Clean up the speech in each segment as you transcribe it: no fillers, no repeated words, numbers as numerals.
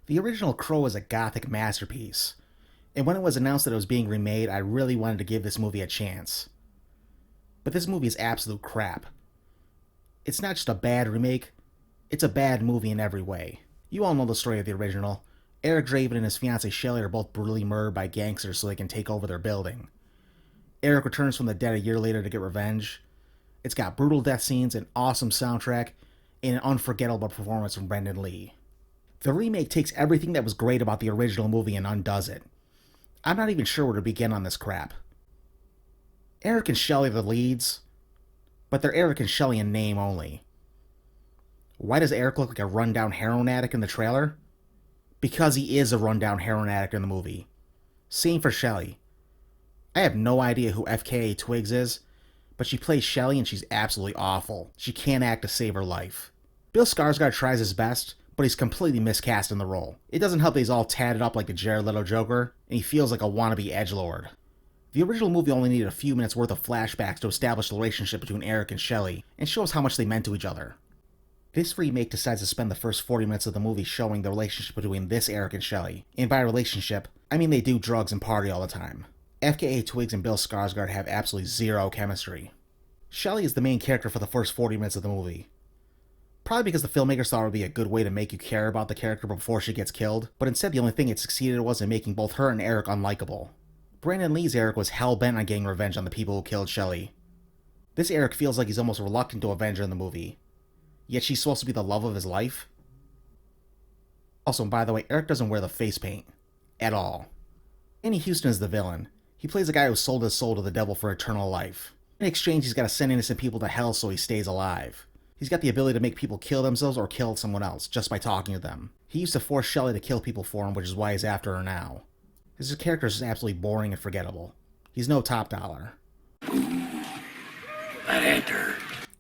The original Crow is a gothic masterpiece, and when it was announced that it was being remade, I really wanted to give this movie a chance. But this movie is absolute crap. It's not just a bad remake, it's a bad movie in every way. You all know the story of the original. Eric Draven and his fiancée Shelley are both brutally murdered by gangsters so they can take over their building. Eric returns from the dead a year later to get revenge. It's got brutal death scenes, an awesome soundtrack, and an unforgettable performance from Brendan Lee. The remake takes everything that was great about the original movie and undoes it. I'm not even sure where to begin on this crap. Eric and Shelley are the leads, but they're Eric and Shelley in name only. Why does Eric look like a rundown heroin addict in the trailer? Because he is a rundown heroin addict in the movie. Same for Shelley. I have no idea who FKA Twigs is, but she plays Shelley and she's absolutely awful. She can't act to save her life. Bill Skarsgård tries his best, but he's completely miscast in the role. It doesn't help that he's all tatted up like the Jared Leto Joker, and he feels like a wannabe edgelord. The original movie only needed a few minutes worth of flashbacks to establish the relationship between Eric and Shelley, and show us how much they meant to each other. This remake decides to spend the first 40 minutes of the movie showing the relationship between this Eric and Shelley. And by relationship, I mean they do drugs and party all the time. FKA Twigs and Bill Skarsgård have absolutely zero chemistry. Shelley is the main character for the first 40 minutes of the movie. Probably because the filmmakers thought it would be a good way to make you care about the character before she gets killed, but instead the only thing it succeeded was in making both her and Eric unlikable. Brandon Lee's Eric was hell-bent on getting revenge on the people who killed Shelley. This Eric feels like he's almost reluctant to avenge her in the movie. Yet she's supposed to be the love of his life? Also, by the way, Eric doesn't wear the face paint. At all. Danny Houston is the villain. He plays a guy who sold his soul to the devil for eternal life. In exchange, he's got to send innocent people to hell so he stays alive. He's got the ability to make people kill themselves or kill someone else, just by talking to them. He used to force Shelley to kill people for him, which is why he's after her now. His character is absolutely boring and forgettable. He's no top dollar. That ain't her.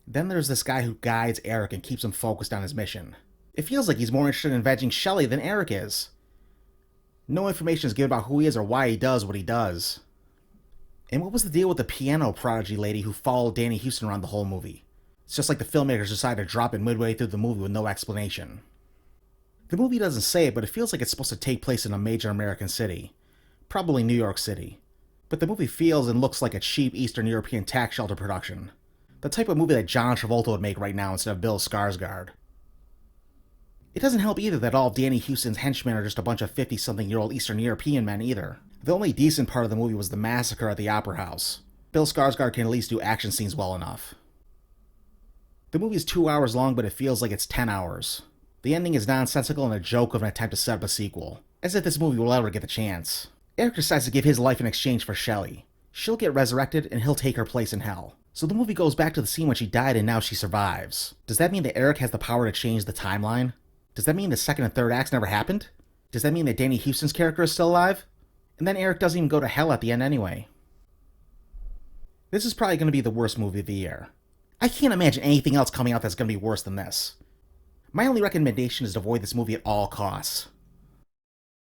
Then there's this guy who guides Eric and keeps him focused on his mission. It feels like he's more interested in avenging Shelley than Eric is. No information is given about who he is or why he does what he does. And what was the deal with the piano prodigy lady who followed Danny Houston around the whole movie? It's just like the filmmakers decided to drop it midway through the movie with no explanation. The movie doesn't say it, but it feels like it's supposed to take place in a major American city. Probably New York City. But the movie feels and looks like a cheap Eastern European tax shelter production. The type of movie that John Travolta would make right now instead of Bill Skarsgård. It doesn't help either that all of Danny Houston's henchmen are just a bunch of 50-something-year-old Eastern European men either. The only decent part of the movie was the massacre at the Opera House. Bill Skarsgård can at least do action scenes well enough. The movie is 2 hours long, but it feels like it's 10 hours. The ending is nonsensical and a joke of an attempt to set up a sequel. As if this movie will ever get the chance. Eric decides to give his life in exchange for Shelley. She'll get resurrected and he'll take her place in hell. So the movie goes back to the scene when she died and now she survives. Does that mean that Eric has the power to change the timeline? Does that mean the second and third acts never happened? Does that mean that Danny Houston's character is still alive? And then Eric doesn't even go to hell at the end anyway. This is probably going to be the worst movie of the year. I can't imagine anything else coming out that's going to be worse than this. My only recommendation is to avoid this movie at all costs.